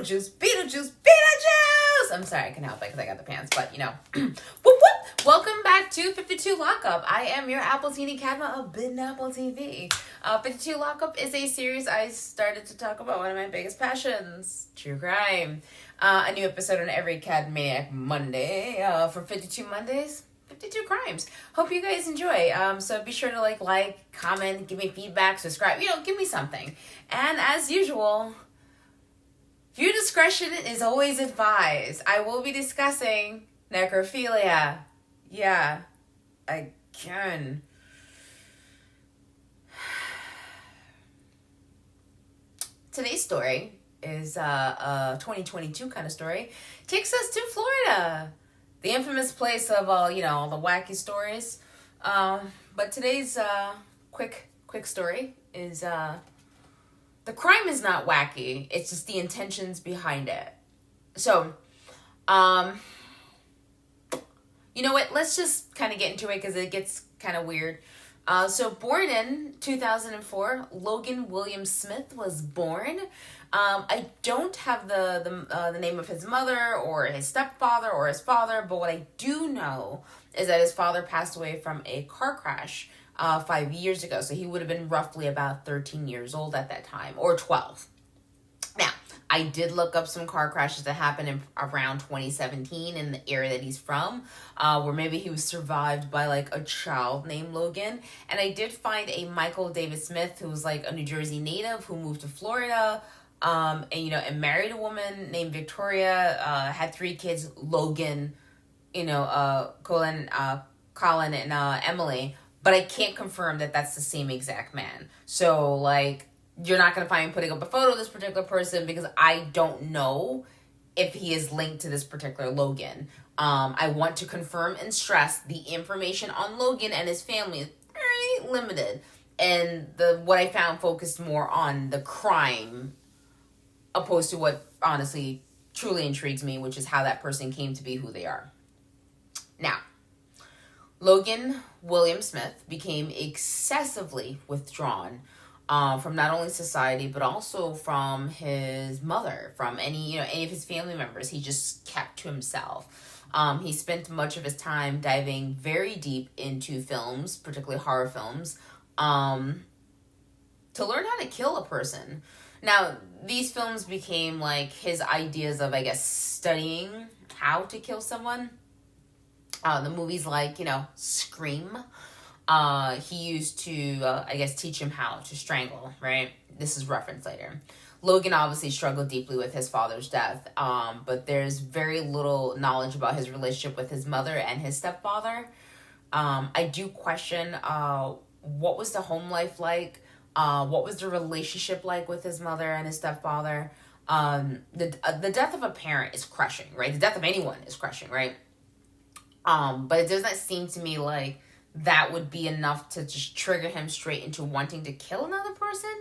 Beetlejuice, Beetlejuice, Beetlejuice! I'm sorry, I can help it because I got the pants, but whoop whoop! Welcome back to 52 Lockup. I am your Appletini Cadma of Bitten Apple TV. 52 Lockup is a series I started to talk about one of my biggest passions, true crime. A new episode on every Cadmaniac Monday for 52 Mondays. 52 crimes. Hope you guys enjoy. So be sure to like, comment, give me feedback, subscribe. Give me something. And as usual, viewer discretion is always advised. I will be discussing necrophilia. Yeah, again. Today's story is a 2022 kind of story. Takes us to Florida. The infamous place of all the wacky stories. But today's quick story is the crime is not wacky. It's just the intentions behind it. So, you know what? Let's just kind of get into it because it gets kind of weird. So born in 2004, Logan William Smith was born. I don't have the name of his mother or his stepfather or his father, but what I do know is that his father passed away from a car crash 5 years ago. So he would have been roughly about 13 years old at that time, or 12. Now, I did look up some car crashes that happened in around 2017 in the area that he's from, where maybe he was survived by a child named Logan. And I did find a Michael David Smith who was a New Jersey native who moved to Florida, and married a woman named Victoria, had 3 kids, Logan, Colin, and Emily. But I can't confirm that that's the same exact man. So you're not going to find me putting up a photo of this particular person because I don't know if he is linked to this particular Logan. I want to confirm and stress the information on Logan and his family is very limited. And what I found focused more on the crime opposed to what honestly truly intrigues me, which is how that person came to be who they are. Now, Logan William Smith became excessively withdrawn from not only society, but also from his mother, from any of his family members. He just kept to himself. He spent much of his time diving very deep into films, particularly horror films, to learn how to kill a person. Now, these films became his ideas of, studying how to kill someone. The movies Scream. He used to, teach him how to strangle, right? This is referenced later. Logan obviously struggled deeply with his father's death, but there's very little knowledge about his relationship with his mother and his stepfather. I do question what was the home life like? What was the relationship like with his mother and his stepfather? The death of a parent is crushing, right? The death of anyone is crushing, right? But it doesn't seem to me like that would be enough to just trigger him straight into wanting to kill another person.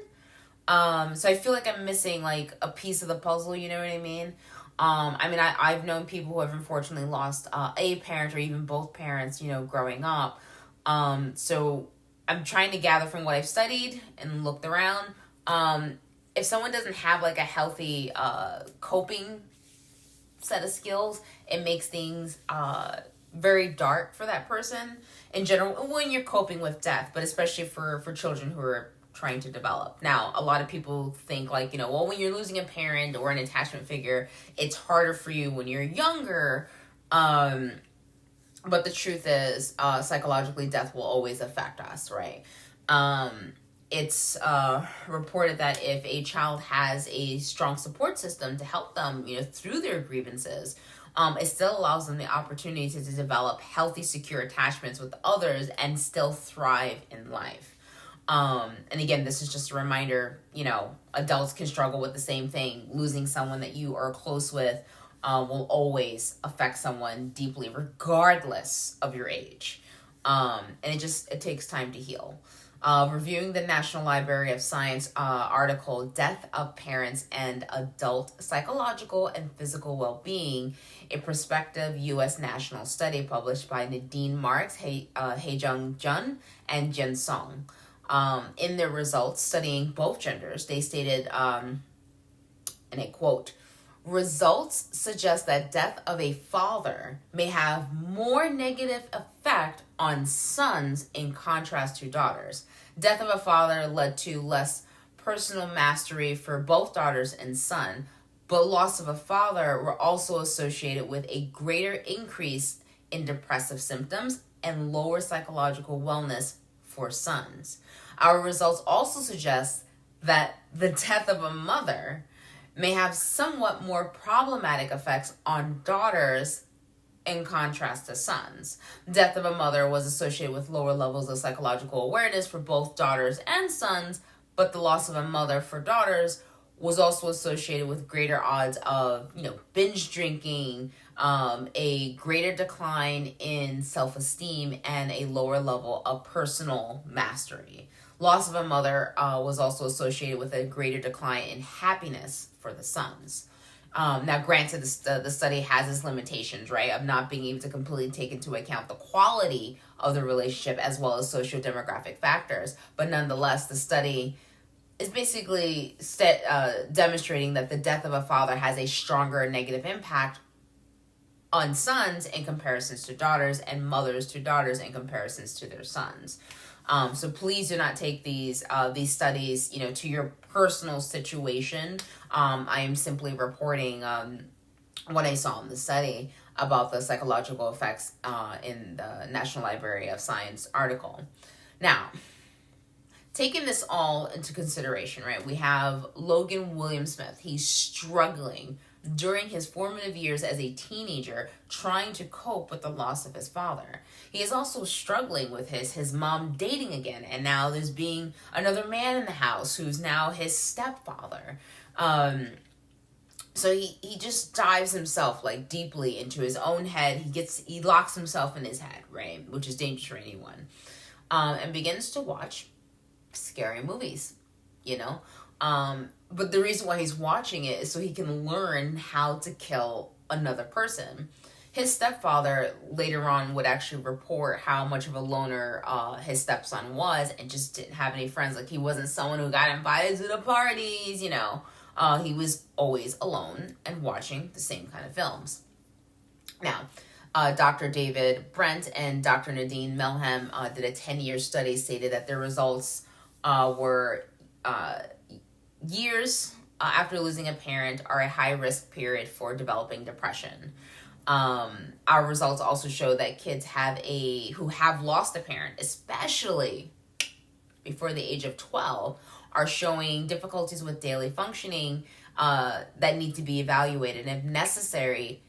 So I feel like I'm missing a piece of the puzzle, you know what I mean? I've known people who have unfortunately lost a parent or even both parents, growing up. So I'm trying to gather from what I've studied and looked around. If someone doesn't have a healthy coping set of skills, it makes things very dark for that person in general when you're coping with death, but especially for children who are trying to develop. Now, a lot of people think when you're losing a parent or an attachment figure, it's harder for you when you're younger. But the truth is, psychologically, death will always affect us, right? It's reported that if a child has a strong support system to help them, through their grievances, it still allows them the opportunity to develop healthy, secure attachments with others and still thrive in life. And again, this is just a reminder, adults can struggle with the same thing. Losing someone that you are close with will always affect someone deeply, regardless of your age. And it takes time to heal. Reviewing the National Library of Science article, Death of Parents and Adult Psychological and Physical Well-Being, a prospective U.S. national study published by Nadine Marks, Haejung Jun, and Jin Song. In their results, studying both genders, they stated, and I quote, Results suggest that death of a father may have more negative effect on sons in contrast to daughters. Death of a father led to less personal mastery for both daughters and son, but loss of a father were also associated with a greater increase in depressive symptoms and lower psychological wellness for sons. Our results also suggest that the death of a mother may have somewhat more problematic effects on daughters in contrast to sons. Death of a mother was associated with lower levels of psychological awareness for both daughters and sons, but the loss of a mother for daughters was also associated with greater odds of, binge drinking, a greater decline in self-esteem, and a lower level of personal mastery. Loss of a mother was also associated with a greater decline in happiness for the sons. Now, granted, the study has its limitations, right, of not being able to completely take into account the quality of the relationship as well as socio-demographic factors. But nonetheless, the study is basically demonstrating that the death of a father has a stronger negative impact on sons in comparisons to daughters, and mothers to daughters in comparisons to their sons. So please do not take these studies, to your personal situation. I am simply reporting what I saw in the study about the psychological effects in the National Library of Science article. Now, taking this all into consideration, right, we have Logan William Smith. He's struggling during his formative years as a teenager, trying to cope with the loss of his father. He is also struggling with his mom dating again, and now there's being another man in the house who's now his stepfather. So he just dives himself deeply into his own head. He locks himself in his head, right, which is dangerous for anyone, and begins to watch scary movies, but the reason why he's watching it is so he can learn how to kill another person. His stepfather later on would actually report how much of a loner his stepson was and just didn't have any friends. He wasn't someone who got invited to the parties, He was always alone and watching the same kind of films. Now, Dr. David Brent and Dr. Nadine Melhem did a 10-year study, stated that their results were years after losing a parent are a high-risk period for developing depression. Our results also show that kids who have lost a parent, especially before the age of 12, are showing difficulties with daily functioning that need to be evaluated, and if necessary,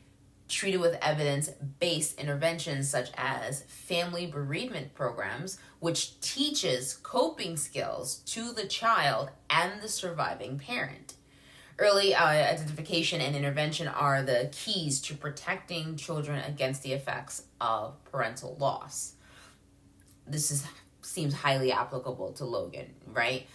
treated with evidence-based interventions such as family bereavement programs, which teaches coping skills to the child and the surviving parent. Early identification and intervention are the keys to protecting children against the effects of parental loss. This seems highly applicable to Logan, right?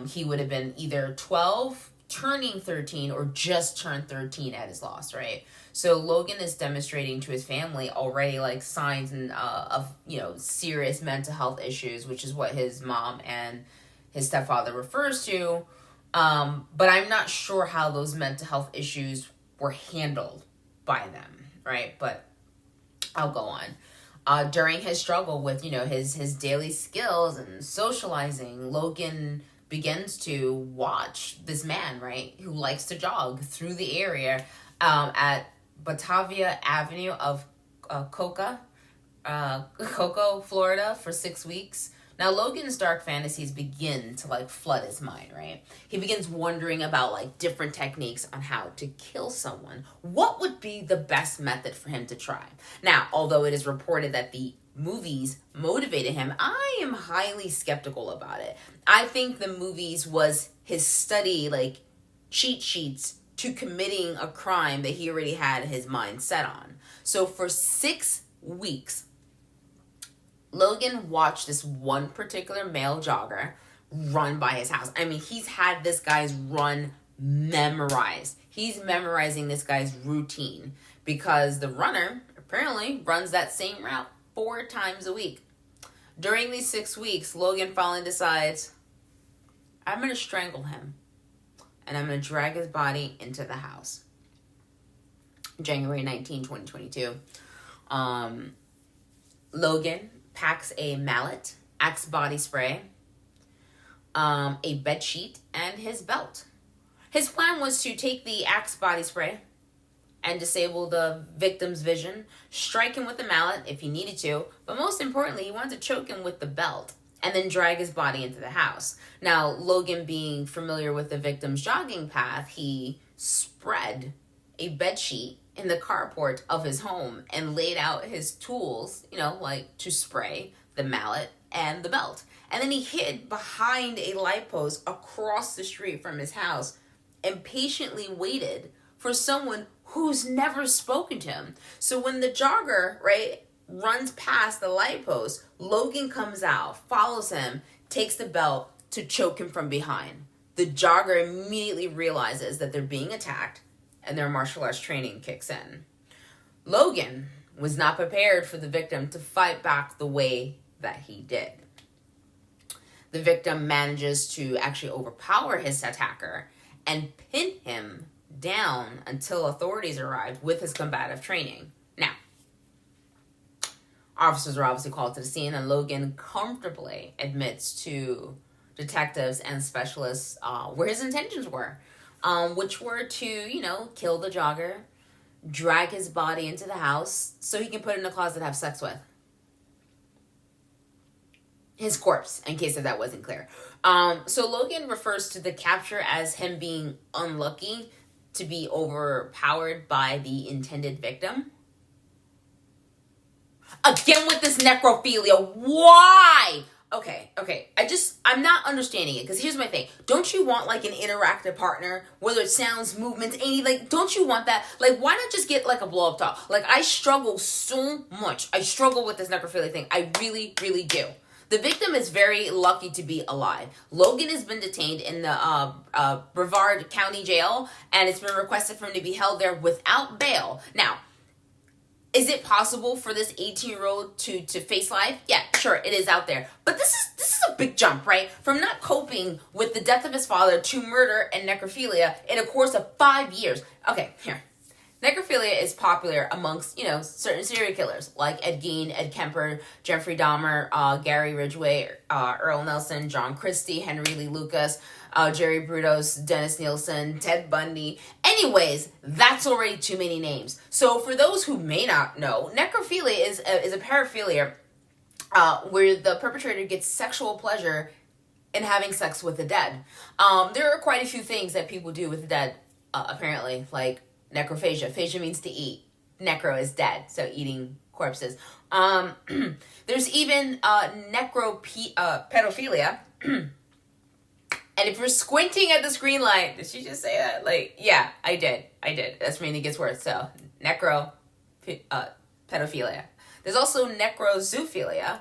He would have been either 12, turning 13, or just turned 13 at his loss, right? So Logan is demonstrating to his family already signs of serious mental health issues, which is what his mom and his stepfather refers to. But I'm not sure how those mental health issues were handled by them, right? But I'll go on. During his struggle with, his daily skills and socializing, Logan begins to watch this man, right, who likes to jog through the area at Batavia Avenue of Cocoa, Florida for 6 weeks. Now, Logan's dark fantasies begin to flood his mind, right? He begins wondering about different techniques on how to kill someone. What would be the best method for him to try? Now, although it is reported that the movies motivated him, I am highly skeptical about it. I think the movies was his study, cheat sheets to committing a crime that he already had his mind set on. So for 6 weeks, Logan watched this one particular male jogger run by his house. I mean, he's had this guy's run memorized. He's memorizing this guy's routine because the runner apparently runs that same route 4 times a week. During these 6 weeks, Logan finally decides, I'm going to strangle him and I'm going to drag his body into the house. January 19, 2022. Logan packs a mallet, Axe body spray, a bed sheet, and his belt. His plan was to take the Axe body spray and disable the victim's vision, strike him with the mallet if he needed to, but most importantly, he wanted to choke him with the belt and then drag his body into the house. Now, Logan, being familiar with the victim's jogging path, he spread a bed sheet in the carport of his home and laid out his tools, like to spray, the mallet, and the belt. And then he hid behind a light post across the street from his house and patiently waited for someone who's never spoken to him. So when the jogger, right, runs past the light post, Logan comes out, follows him, takes the belt to choke him from behind. The jogger immediately realizes that they're being attacked and their martial arts training kicks in. Logan was not prepared for the victim to fight back the way that he did. The victim manages to actually overpower his attacker and pin him down until authorities arrived with his combative training. Now, officers are obviously called to the scene, and Logan comfortably admits to detectives and specialists where his intentions were, which were to, kill the jogger, drag his body into the house so he can put it in a closet to have sex with. His corpse, in case that wasn't clear. So Logan refers to the capture as him being unlucky to be overpowered by the intended victim. Again with this necrophilia. Why? Okay. I'm not understanding it, because here's my thing. Don't you want like an interactive partner, whether it sounds, movements, don't you want that? Like, why not just get like a blow up doll? Like, I struggle so much. I struggle with this necrophilia thing. I really, really do. The victim is very lucky to be alive. Logan has been detained in the Brevard County Jail, and it's been requested for him to be held there without bail. Now, is it possible for this 18-year-old to face life? Yeah, sure, it is out there. But this is a big jump, right? From not coping with the death of his father to murder and necrophilia in a course of 5 years. Okay, here. Necrophilia is popular amongst, certain serial killers like Ed Gein, Ed Kemper, Jeffrey Dahmer, Gary Ridgway, Earl Nelson, John Christie, Henry Lee Lucas, Jerry Brudos, Dennis Nielsen, Ted Bundy. Anyways, that's already too many names. So for those who may not know, necrophilia is a paraphilia where the perpetrator gets sexual pleasure in having sex with the dead. There are quite a few things that people do with the dead, apparently, like necrophagia. Phagia means to eat. Necro is dead, so eating corpses. There's even necropedophilia. And if you're squinting at the screen light, did she just say that? Yeah, I did. That's meaning it gets worse. So, pedophilia. There's also necrozoophilia.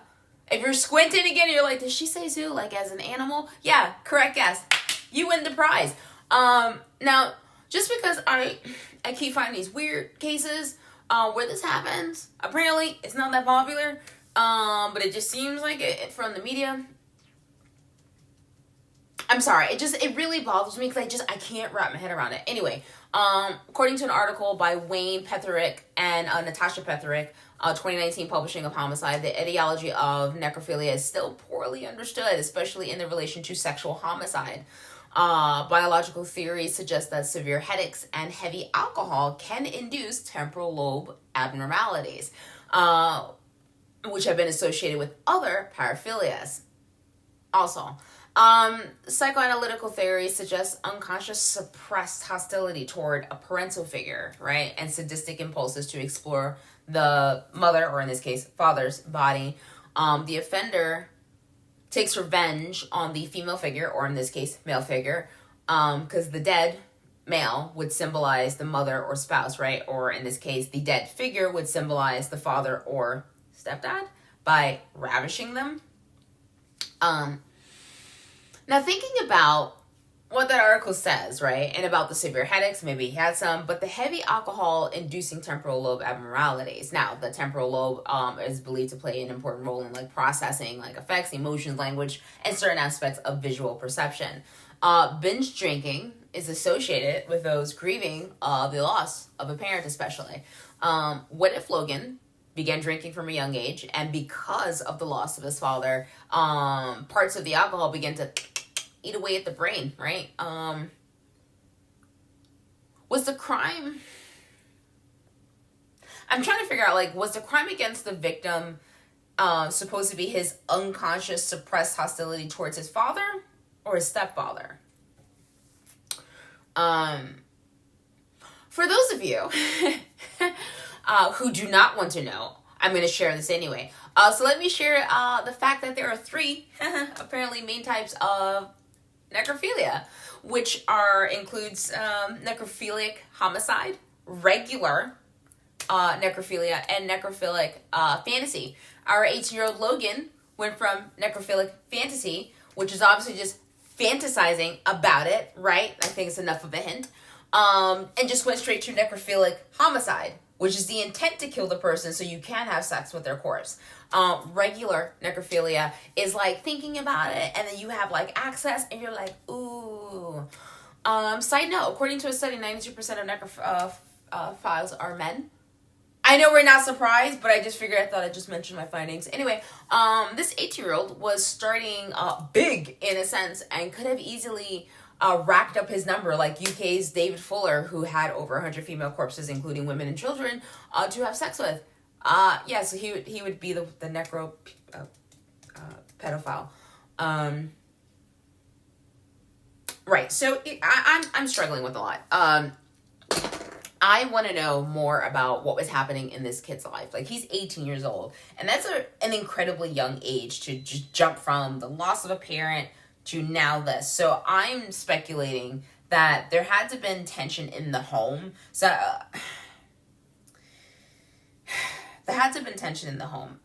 If you're squinting again, you're like, did she say zoo, like as an animal? Yeah, correct guess. You win the prize. Now, just because I keep finding these weird cases where this happens, apparently it's not that popular, but it just seems like it from the media. I'm sorry, it really bothers me because I can't wrap my head around it. Anyway, according to an article by Wayne Petherick and Natasha Petherick, 2019 publishing of Homicide, the etiology of necrophilia is still poorly understood, especially in the relation to sexual homicide. Biological theories suggest that severe headaches and heavy alcohol can induce temporal lobe abnormalities, which have been associated with other paraphilias. Also, psychoanalytical theories suggest unconscious suppressed hostility toward a parental figure, right? And sadistic impulses to explore the mother, or in this case, father's body. The offender takes revenge on the female figure, or in this case, male figure, because the dead male would symbolize the mother or spouse, right? Or in this case, the dead figure would symbolize the father or stepdad by ravishing them. Now, thinking about what that article says, right, and about the severe headaches, maybe he had some, but the heavy alcohol inducing temporal lobe abnormalities. Now, the temporal lobe is believed to play an important role in processing effects, emotions, language, and certain aspects of visual perception. Binge drinking is associated with those grieving the loss of a parent, especially. What if Logan began drinking from a young age, and because of the loss of his father, parts of the alcohol began to eat away at the brain, right? Was the crime... I'm trying to figure out, like, was the crime against the victim supposed to be his unconscious, suppressed hostility towards his father or his stepfather? For those of you who do not want to know, I'm going to share this anyway. So let me share the fact that there are 3 apparently main types of necrophilia, which includes necrophilic homicide, regular necrophilia, and necrophilic fantasy. Our 18-year-old Logan went from necrophilic fantasy, which is obviously just fantasizing about it, right? I think it's enough of a hint. And just went straight to necrophilic homicide, which is the intent to kill the person so you can have sex with their corpse. Regular necrophilia is like thinking about it, and then you have like access, and you're like, ooh. Side note, according to a study, 92% of necrophiles are men. I know we're not surprised, but I just figured I thought I'd just mention my findings. Anyway, this 18-year-old was starting big, in a sense, and could have easily racked up his number, like UK's David Fuller, who had over 100 female corpses, including women and children, to have sex with. So he would be the necro pedophile. Right, so I'm struggling with a lot. I want to know more about what was happening in this kid's life. Like, he's 18 years old, and that's an incredibly young age to just jump from the loss of a parent to now this. So I'm speculating that there had to have been tension in the home. So there had to have been tension in the home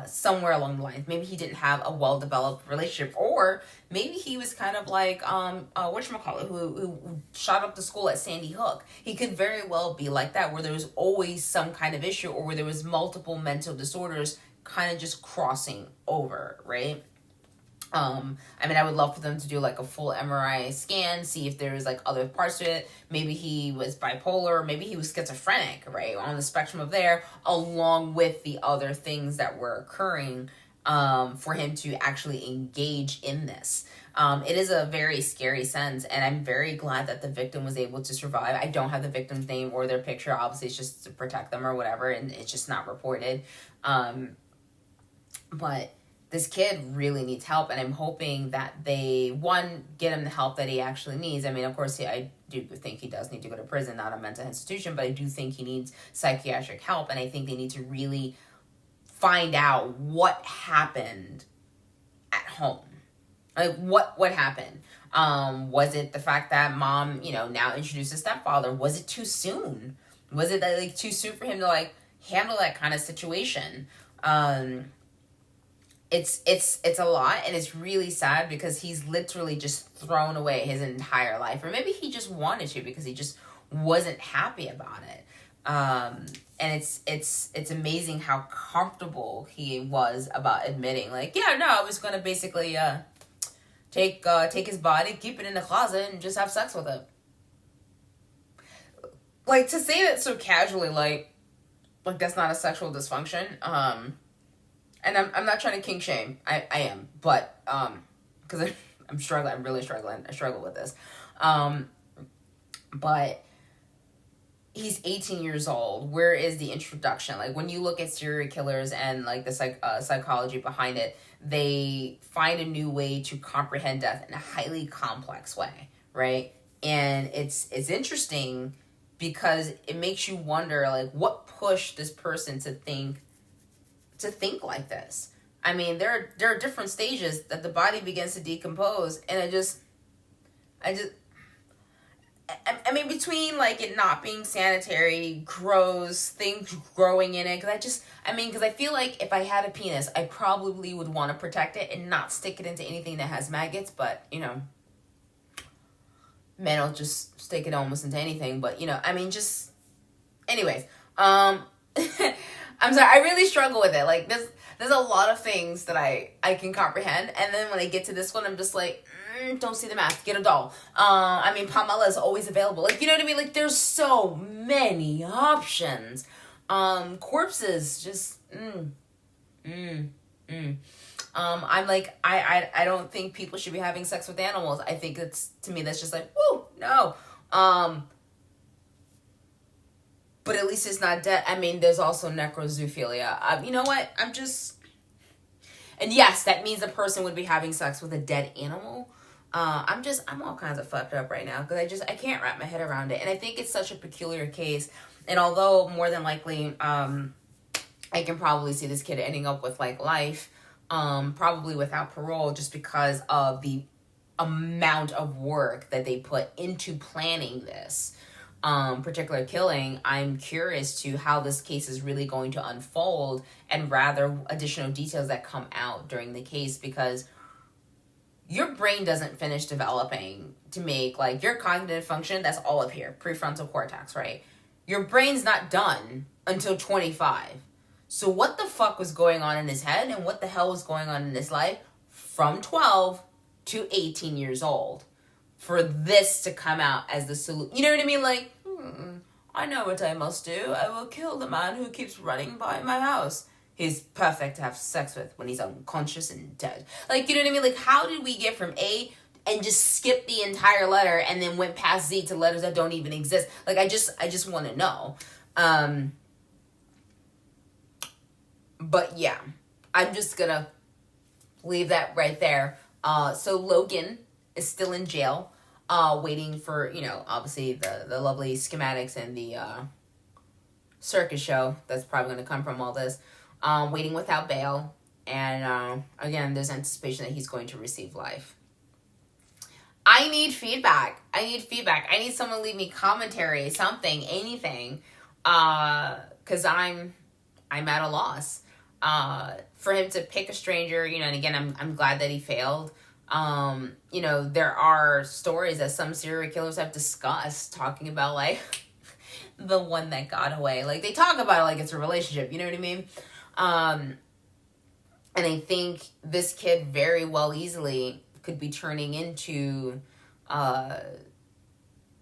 somewhere along the lines. Maybe he didn't have a well-developed relationship, or maybe he was kind of like whatchamacallit, who shot up the school at Sandy Hook. He could very well be like that, where there was always some kind of issue, or where there was multiple mental disorders kind of just crossing over, right? I would love for them to do like a full MRI scan, see if there's like other parts to it. Maybe he was bipolar, maybe he was schizophrenic, right? On the spectrum of there, along with the other things that were occurring, for him to actually engage in this. It is a very scary sense, and I'm very glad that the victim was able to survive. I don't have the victim's name or their picture. Obviously, it's just to protect them or whatever, and it's just not reported. But this kid really needs help, and I'm hoping that they, one, get him the help that he actually needs. I mean, of course, I do think he does need to go to prison, not a mental institution, but I do think he needs psychiatric help, and I think they need to really find out what happened at home. Like, what happened? Was it the fact that mom, now introduced a stepfather? Was it too soon? Was it like too soon for him to like handle that kind of situation? It's a lot, and it's really sad because he's literally just thrown away his entire life, or maybe he just wanted to because he just wasn't happy about it. And it's amazing how comfortable he was about admitting, like, yeah, no, I was gonna basically take his body, keep it in the closet, and just have sex with it. Like, to say that so casually, like that's not a sexual dysfunction. And I'm not trying to kink shame. I am, but because I'm struggling. I'm really struggling. I struggle with this. But he's 18 years old. Where is the introduction? Like, when you look at serial killers and like the psychology behind it, they find a new way to comprehend death in a highly complex way, right? And it's interesting because it makes you wonder, like, what pushed this person to think like this. I mean, there are different stages that the body begins to decompose, and I mean, between like it not being sanitary, gross, things growing in it, because I feel like if I had a penis, I probably would want to protect it and not stick it into anything that has maggots, but, men will just stick it almost into anything, but, anyways, I'm sorry, I really struggle with it. Like, there's a lot of things that I can comprehend, and then when I get to this one, I'm just like, don't see the math. Get a doll. I mean, Pamela is always available. Like, you know what I mean? Like, there's so many options. Corpses, just, I'm like, I don't think people should be having sex with animals. I think to me, that's just like, woo, no. But at least it's not dead. I mean, there's also necrozoophilia. You know what? And yes, that means the person would be having sex with a dead animal. I'm all kinds of fucked up right now because I can't wrap my head around it. And I think it's such a peculiar case. And although more than likely, I can probably see this kid ending up with like life, probably without parole, just because of the amount of work that they put into planning this particular killing. I'm curious to how this case is really going to unfold and rather additional details that come out during the case, because your brain doesn't finish developing to make like your cognitive function. That's all up here, prefrontal cortex, right? Your brain's not done until 25. So what the fuck was going on in his head and what the hell was going on in his life from 12 to 18 years old for this to come out as the solution? You know what I mean? Like, I know what I must do. I will kill the man who keeps running by my house. He's perfect to have sex with when he's unconscious and dead. Like, you know what I mean? Like, how did we get from A and just skip the entire letter and then went past Z to letters that don't even exist? Like, I just want to know. But yeah, I'm just gonna leave that right there. So Logan is still in jail, waiting for, you know, obviously the lovely schematics and the circus show that's probably going to come from all this. Waiting without bail. And again, there's anticipation that he's going to receive life. I need feedback. I need someone to leave me commentary, something, anything. Because I'm at a loss. For him to pick a stranger, you know, and again, I'm glad that he failed. You know, there are stories that some serial killers have discussed talking about, like, the one that got away. Like, they talk about it like it's a relationship, you know what I mean? And I think this kid very well easily could be turning into,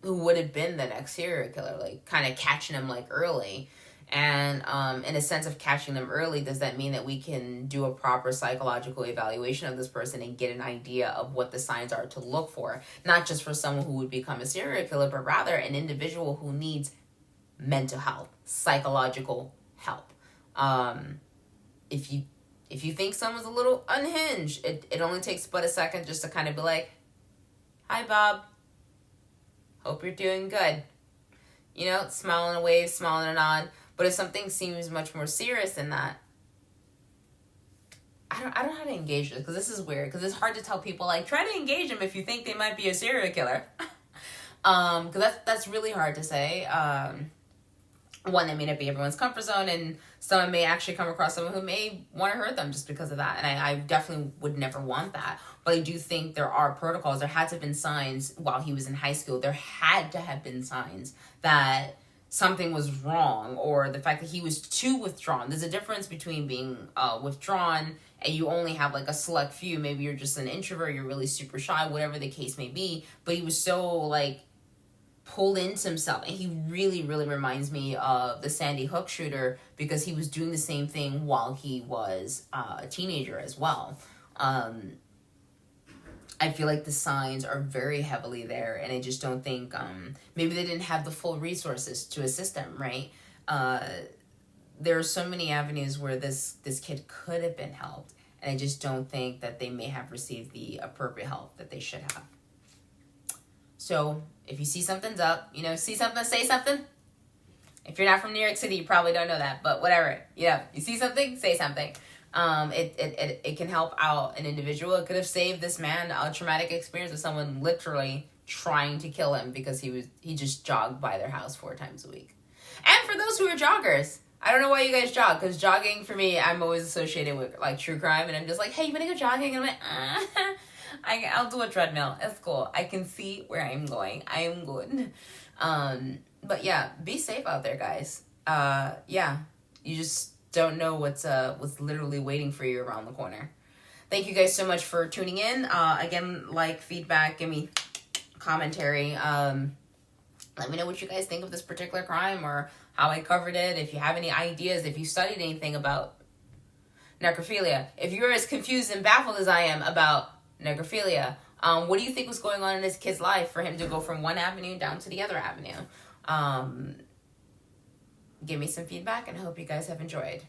who would have been the next serial killer, like, kind of catching him, like, early. And in a sense of catching them early, does that mean that we can do a proper psychological evaluation of this person and get an idea of what the signs are to look for? Not just for someone who would become a serial killer, but rather an individual who needs mental health, psychological help. If you think someone's a little unhinged, it only takes but a second just to kind of be like, "Hi, Bob. Hope you're doing good." You know, smiling and wave, smiling and nod. But if something seems much more serious than that, I don't know how to engage this, because this is weird, because it's hard to tell people, like, try to engage them if you think they might be a serial killer. Because that's really hard to say. One, that may not be everyone's comfort zone, and someone may actually come across someone who may want to hurt them just because of that, and I definitely would never want that. But I do think there are protocols. There had to have been signs while he was in high school. There had to have been signs that something was wrong, or the fact that he was too withdrawn. There's a difference between being withdrawn and you only have like a select few. Maybe you're just an introvert, you're really super shy, whatever the case may be. But he was so like pulled into himself, and he really, really reminds me of the Sandy Hook shooter, because he was doing the same thing while he was a teenager as well. I feel like the signs are very heavily there, and I just don't think, maybe they didn't have the full resources to assist him, right? There are so many avenues where this kid could have been helped, and I just don't think that they may have received the appropriate help that they should have. So, if you see something's up, you know, see something, say something. If you're not from New York City, you probably don't know that, but whatever. Yeah, you see something, say something. It can help out an individual. It could have saved this man a traumatic experience with someone literally trying to kill him because he just jogged by their house 4 times a week. And for those who are joggers, I don't know why you guys jog, because jogging for me, I'm always associated with like true crime, and I'm just like, hey, you wanna go jogging? And I'm like, I'll do a treadmill. It's cool. I can see where I'm going. I am good. But yeah, be safe out there, guys. Yeah, you just don't know what's literally waiting for you around the corner. Thank you guys so much for tuning in. Again, like, feedback, give me commentary. Let me know what you guys think of this particular crime or how I covered it. If you have any ideas, if you studied anything about necrophilia, if you're as confused and baffled as I am about necrophilia, what do you think was going on in this kid's life for him to go from one avenue down to the other avenue? Give me some feedback, and I hope you guys have enjoyed.